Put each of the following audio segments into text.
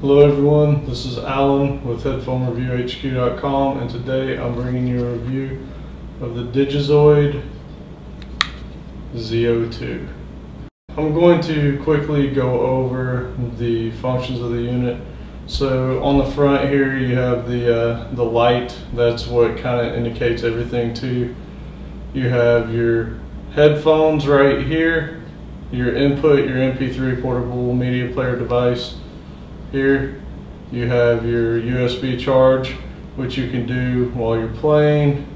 Hello everyone, this is Alan with HeadphoneReviewHQ.com, and today I'm bringing you a review of the Digizoid ZO2. I'm going to quickly go over the functions of the unit. So on the front here you have the light. That's what kind of indicates everything to you. You have your headphones right here, your input, your MP3 portable media player device. Here you have your USB charge, which you can do while you're playing.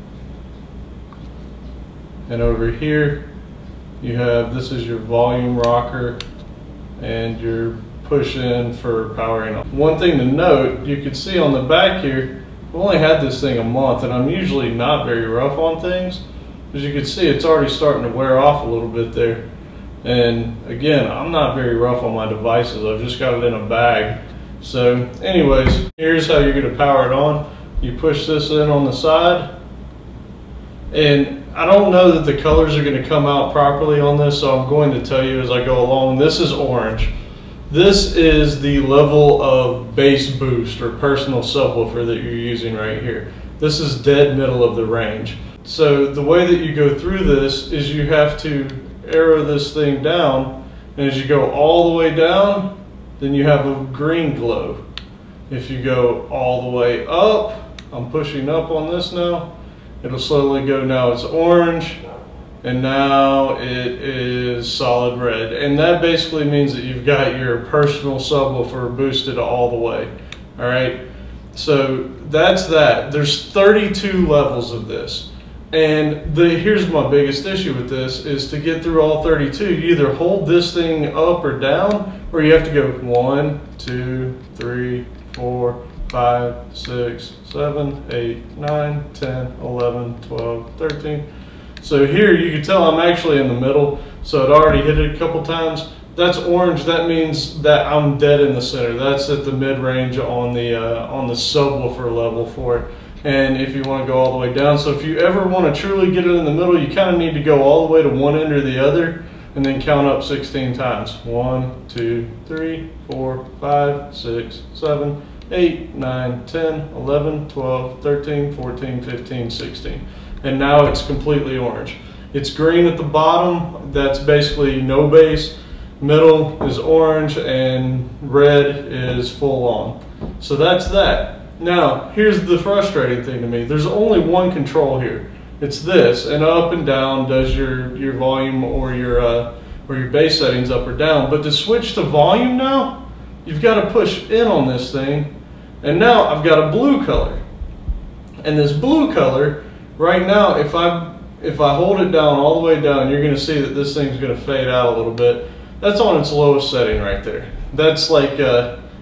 And over here you have, this is your volume rocker and your push in for powering on. One thing to note, you can see on the back here, I've only had this thing a month and I'm usually not very rough on things. As you can see, it's already starting to wear off a little bit there. And again, I'm not very rough on my devices. I've just got it in a bag. So anyways, here's how you're going to power it on. You push this in on the side. And I don't know that the colors are going to come out properly on this, so I'm going to tell you as I go along. This is orange. This is the level of bass boost or personal subwoofer that you're using right here. This is dead middle of the range. So the way that you go through this is you have to arrow this thing down, and as you go all the way down, then you have a green glow. If you go all the way up, I'm pushing up on this now, it'll slowly go, now it's orange, and now it is solid red. And that basically means that you've got your personal subwoofer boosted all the way. All right, so that's that. There's 32 levels of this. And here's my biggest issue with this, is to get through all 32, you either hold this thing up or down, or you have to go 1, 2, 3, 4, 5, 6, 7, 8, 9, 10, 11, 12, 13. So here you can tell I'm actually in the middle, so it already hit it a couple times. That's orange, that means that I'm dead in the center. That's at the mid-range on the subwoofer level for it. And if you want to go all the way down, so if you ever want to truly get it in the middle, you kind of need to go all the way to one end or the other and then count up 16 times. 1, 2, 3, 4, 5, 6, 7, 8, 9, 10, 11, 12, 13, 14, 15, 16. And now it's completely orange. It's green at the bottom, that's basically no bass. Middle is orange and red is full on. So that's that. Now, here's the frustrating thing to me. There's only one control here. It's this, and up and down does your volume or your bass settings up or down. But to switch to volume now, you've got to push in on this thing, and now I've got a blue color. And this blue color, right now, if I hold it down all the way down, you're going to see that this thing's going to fade out a little bit. That's on its lowest setting right there. That's like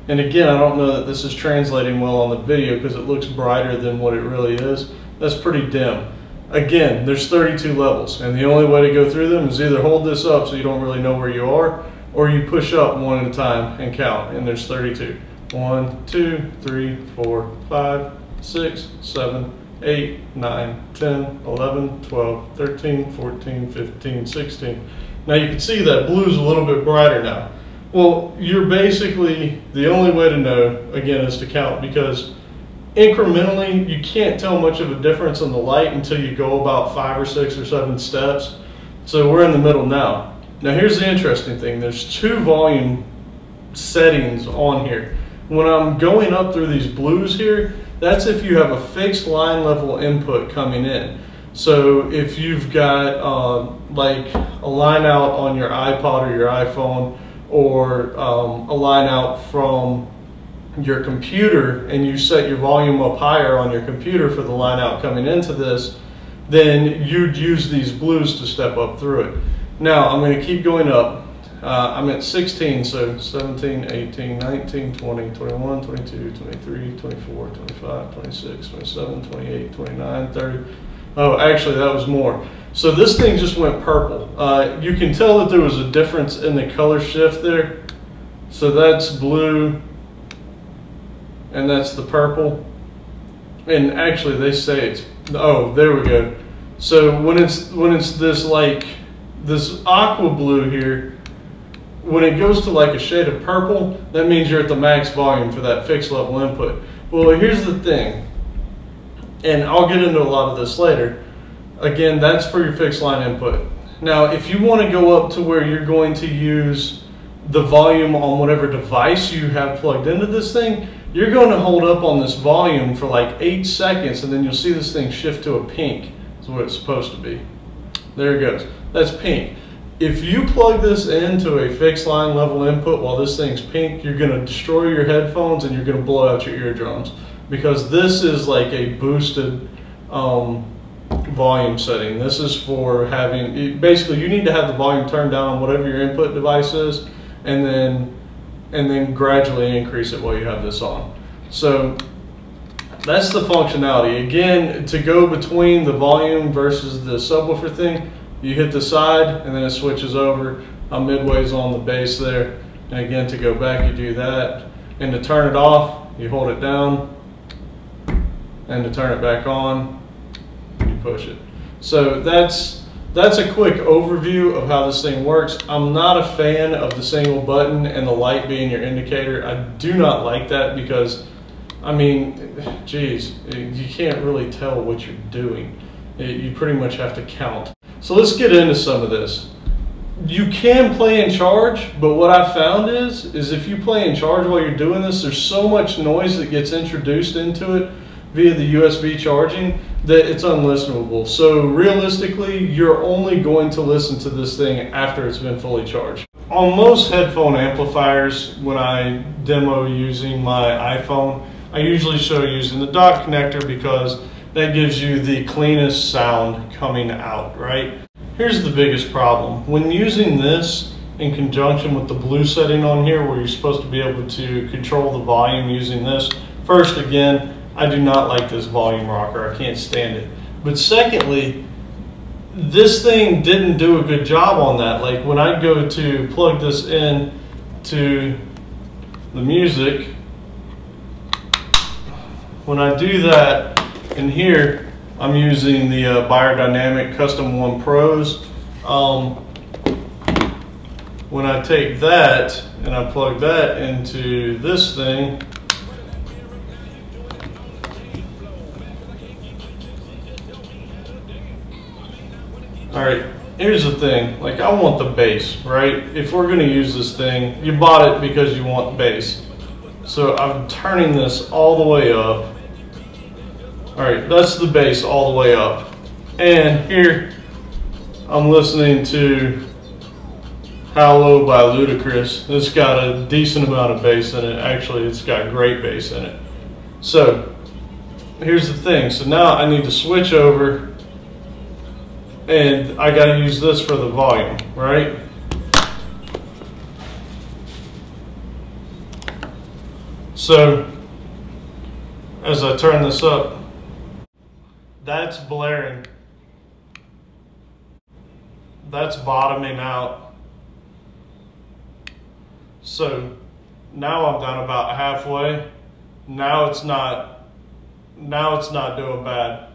and again, I don't know that this is translating well on the video because it looks brighter than what it really is. That's pretty dim. Again, there's 32 levels, and the only way to go through them is either hold this up so you don't really know where you are, or you push up one at a time and count, and there's 32. 1, 2, 3, 4, 5, 6, 7, 8, 9, 10, 11, 12, 13, 14, 15, 16. Now you can see that blue's a little bit brighter now. Well, you're basically, the only way to know, again, is to count, because incrementally, you can't tell much of a difference in the light until you go about 5 or 6 or 7 steps. So we're in the middle now. Now here's the interesting thing. There's 2 volume settings on here. When I'm going up through these blues here, that's if you have a fixed line level input coming in. So if you've got like a line out on your iPod or your iPhone, or a line out from your computer, and you set your volume up higher on your computer for the line out coming into this, then you'd use these blues to step up through it. Now I'm going to keep going up. I'm at 16, so 17, 18, 19, 20, 21, 22, 23, 24, 25, 26, 27, 28, 29, 30. Oh, actually that was more. So this thing just went purple. You can tell that there was a difference in the color shift there. So that's blue, and that's the purple. And actually they say it's, oh, there we go. So when it's this like, this aqua blue here, when it goes to like a shade of purple, that means you're at the max volume for that fixed level input. Well, here's the thing, and I'll get into a lot of this later. Again, that's for your fixed line input. Now, if you want to go up to where you're going to use the volume on whatever device you have plugged into this thing, you're going to hold up on this volume for like 8 seconds, and then you'll see this thing shift to a pink. That's what it's supposed to be. There it goes. That's pink. If you plug this into a fixed line level input while this thing's pink, you're going to destroy your headphones and you're going to blow out your eardrums, because this is like a boosted volume setting. This is for having, basically you need to have the volume turned down on whatever your input device is, and then gradually increase it while you have this on. So that's the functionality. Again, to go between the volume versus the subwoofer thing, you hit the side and then it switches over. I'm midways on the bass there. And again, to go back, you do that. And to turn it off, you hold it down. And to turn it back on, you push it. So that's a quick overview of how this thing works. I'm not a fan of the single button and the light being your indicator. I do not like that because, I mean, geez, you can't really tell what you're doing. You pretty much have to count. So let's get into some of this. You can play in charge, but what I found is if you play in charge while you're doing this, there's so much noise that gets introduced into it via the USB charging that it's unlistenable. So realistically, you're only going to listen to this thing after it's been fully charged. On most headphone amplifiers, when I demo using my iPhone, I usually show using the dock connector because that gives you the cleanest sound coming out, right? Here's the biggest problem. When using this in conjunction with the blue setting on here, where you're supposed to be able to control the volume using this, first, again, I do not like this volume rocker. I can't stand it. But secondly, this thing didn't do a good job on that. Like when I go to plug this in to the music, when I do that, and here I'm using the Biodynamic Custom 1 Pros. When I take that and I plug that into this thing, all right, here's the thing, like I want the bass, right? If we're gonna use this thing, you bought it because you want bass. So I'm turning this all the way up. All right, that's the bass all the way up. And here, I'm listening to How Low by Ludacris. It's got a decent amount of bass in it. Actually, it's got great bass in it. So, here's the thing. So now I need to switch over, and I gotta use this for the volume, right? So, as I turn this up, that's blaring. That's bottoming out. So now I'm down about halfway. Now it's not doing bad.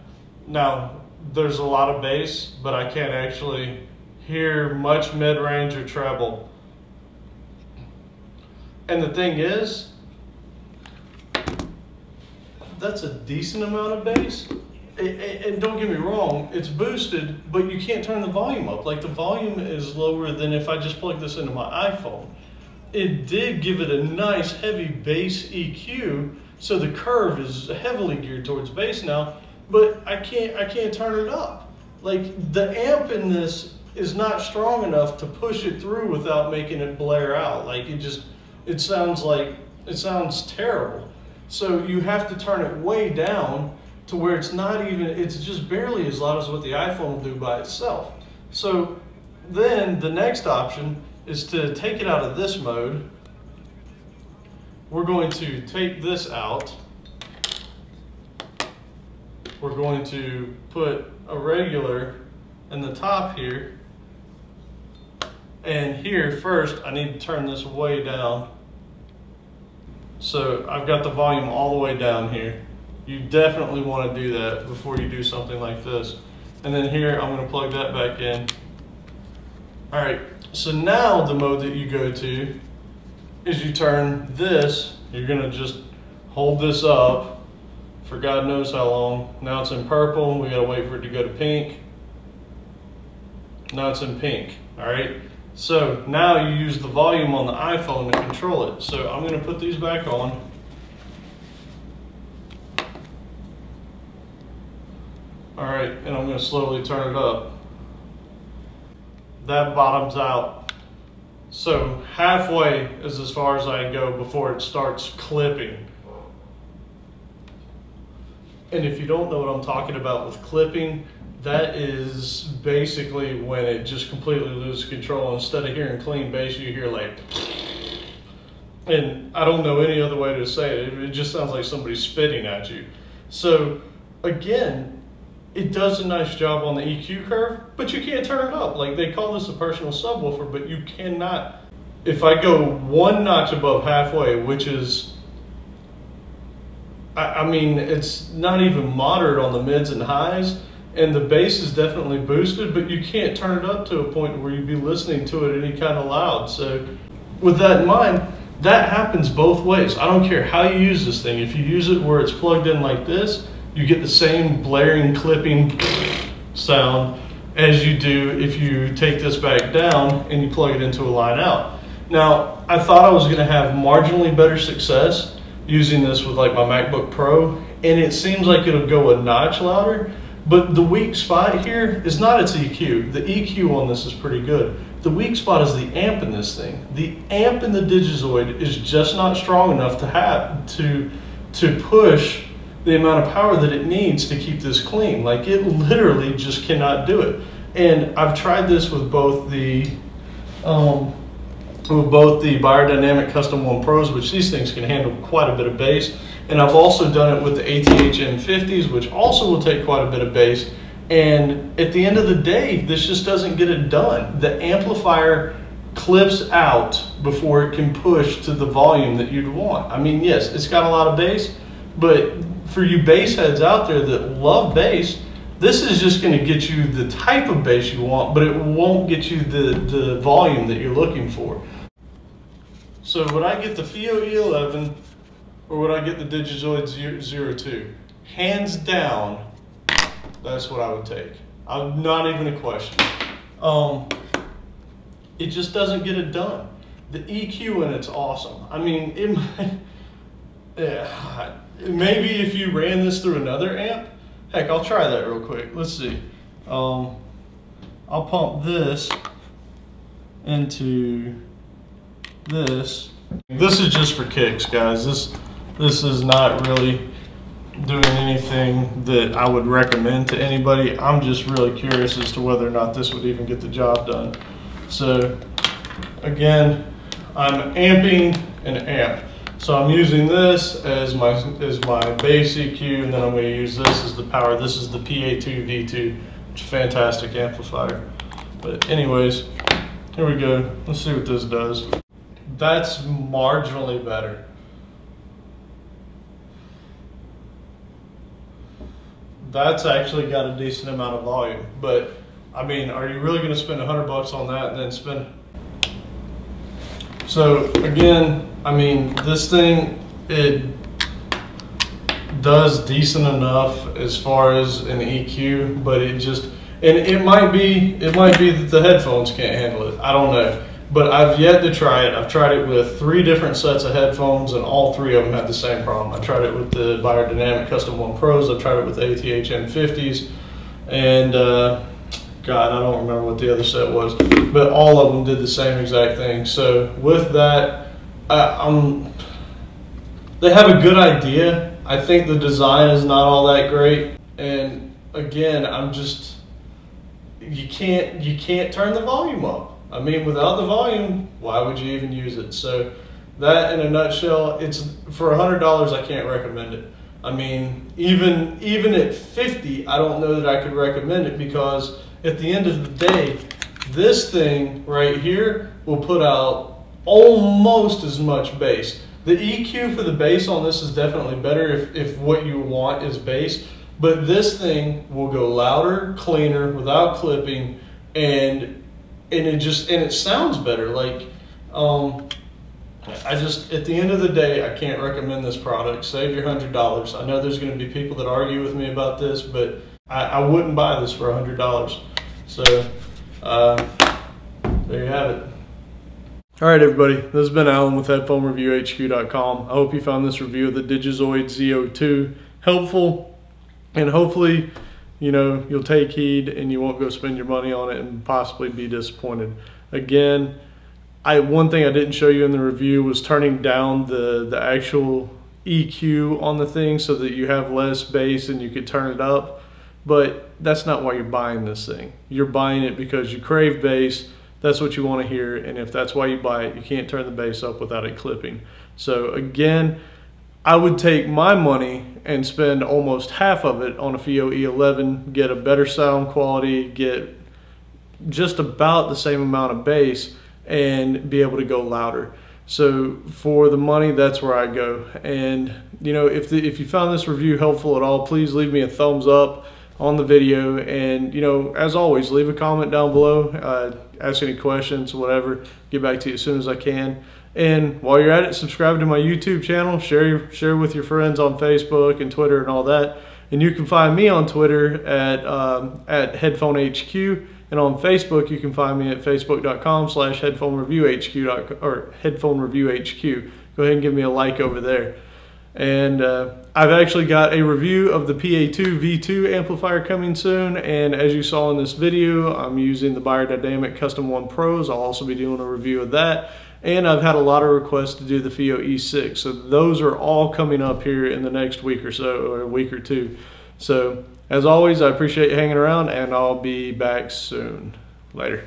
Now there's a lot of bass, but I can't actually hear much mid-range or treble. And the thing is, that's a decent amount of bass. And don't get me wrong, it's boosted, but you can't turn the volume up. Like the volume is lower than if I just plug this into my iPhone. It did give it a nice heavy bass EQ, so the curve is heavily geared towards bass now, but I can't turn it up. Like the amp in this is not strong enough to push it through without making it blare out. Like it sounds terrible. So you have to turn it way down to where it's just barely as loud as what the iPhone will do by itself. So then the next option is to take it out of this mode. We're going to take this out. We're going to put a regular in the top here. And here first, I need to turn this way down. So I've got the volume all the way down here. You definitely want to do that before you do something like this. And then here, I'm going to plug that back in. All right, so now the mode that you go to is you turn this, you're gonna just hold this up for God knows how long. Now it's in purple, we gotta wait for it to go to pink. Now it's in pink, all right? So now you use the volume on the iPhone to control it. So I'm gonna put these back on. All right, and I'm gonna slowly turn it up. That bottoms out. So halfway is as far as I go before it starts clipping. And if you don't know what I'm talking about with clipping, that is basically when it just completely loses control. Instead of hearing clean bass, you hear like, and I don't know any other way to say it. It just sounds like somebody spitting at you. So again, it does a nice job on the EQ curve, but you can't turn it up. Like, they call this a personal subwoofer, but you cannot. If I go one notch above halfway, which is, I mean, it's not even moderate on the mids and highs, and the bass is definitely boosted, but you can't turn it up to a point where you'd be listening to it any kind of loud. So with that in mind, that happens both ways. I don't care how you use this thing. If you use it where it's plugged in like this, you get the same blaring, clipping sound as you do if you take this back down and you plug it into a line out. Now, I thought I was gonna have marginally better success using this with like my MacBook Pro, and it seems like it'll go a notch louder, but the weak spot here is not its EQ. The EQ on this is pretty good. The weak spot is the amp in this thing. The amp in the Digizoid is just not strong enough to have to push the amount of power that it needs to keep this clean. Like, it literally just cannot do it. And I've tried this with both the Biodynamic Custom 1 Pros, which these things can handle quite a bit of bass. And I've also done it with the ATH M50s, which also will take quite a bit of bass. And at the end of the day, this just doesn't get it done. The amplifier clips out before it can push to the volume that you'd want. I mean, yes, it's got a lot of bass, but for you bass heads out there that love bass, this is just going to get you the type of bass you want, but it won't get you the volume that you're looking for. So would I get the FIO E11 or would I get the Digizoid ZO2? Hands down, that's what I would take. Not even a question. It just doesn't get it done. The EQ in it's awesome. I mean, it might, yeah, maybe if you ran this through another amp, heck, I'll try that real quick. Let's see. I'll pump this into this. This is just for kicks, guys. This is not really doing anything that I would recommend to anybody. I'm just really curious as to whether or not this would even get the job done. So again, I'm amping an amp. So I'm using this as my bass EQ, and then I'm going to use this as the power. This is the PA2V2. It's a fantastic amplifier. But anyways, here we go. Let's see what this does. That's marginally better. That's actually got a decent amount of volume. But I mean, are you really going to spend $100 on that and then spend? So again, I mean, this thing, it does decent enough as far as an EQ, but it just, and it might be that the headphones can't handle it. I don't know, but I've yet to try it. I've tried it with 3 different sets of headphones, and all 3 of them had the same problem. I tried it with the Biodynamic Custom 1 Pros. I've tried it with the ATH M50s, and God, I don't remember what the other set was, but all of them did the same exact thing. So with that, they have a good idea. I think the design is not all that great. And again, you can't turn the volume up. I mean, without the volume, why would you even use it? So that, in a nutshell, it's for $100, I can't recommend it. I mean, even at 50, I don't know that I could recommend it, because at the end of the day, this thing right here will put out almost as much bass. The EQ for the bass on this is definitely better if what you want is bass, but this thing will go louder, cleaner, without clipping, and it sounds better. Like, at the end of the day, I can't recommend this product. Save your $100. I know there's going to be people that argue with me about this, but I wouldn't buy this for $100. So there you have it. All right, everybody, this has been Alan with HeadphoneReviewHQ.com. I hope you found this review of the Digizoid ZO2 helpful, and hopefully, you know, you'll take heed and you won't go spend your money on it and possibly be disappointed. Again, one thing I didn't show you in the review was turning down the actual EQ on the thing so that you have less bass and you could turn it up. But that's not why you're buying this thing. You're buying it because you crave bass. That's what you want to hear. And if that's why you buy it, you can't turn the bass up without it clipping. So again, I would take my money and spend almost half of it on a FIO E11, get a better sound quality, get just about the same amount of bass, and be able to go louder. So for the money, that's where I go. And you know, if you found this review helpful at all, please leave me a thumbs up on the video. And you know, as always, leave a comment down below, ask any questions, whatever. Get back to you as soon as I can. And while you're at it, subscribe to my YouTube channel, share with your friends on Facebook and Twitter and all that. And you can find me on Twitter at HeadphoneHQ. And on Facebook, you can find me at facebook.com/HeadphoneReviewHQ or HeadphoneReviewHQ. Go ahead and give me a like over there. And I've actually got a review of the PA2 V2 amplifier coming soon. And as you saw in this video, I'm using the Beyerdynamic Custom 1 Pros. I'll also be doing a review of that. And I've had a lot of requests to do the FIO E6. So those are all coming up here in the next week or so, or a week or two. So as always, I appreciate you hanging around, and I'll be back soon. Later.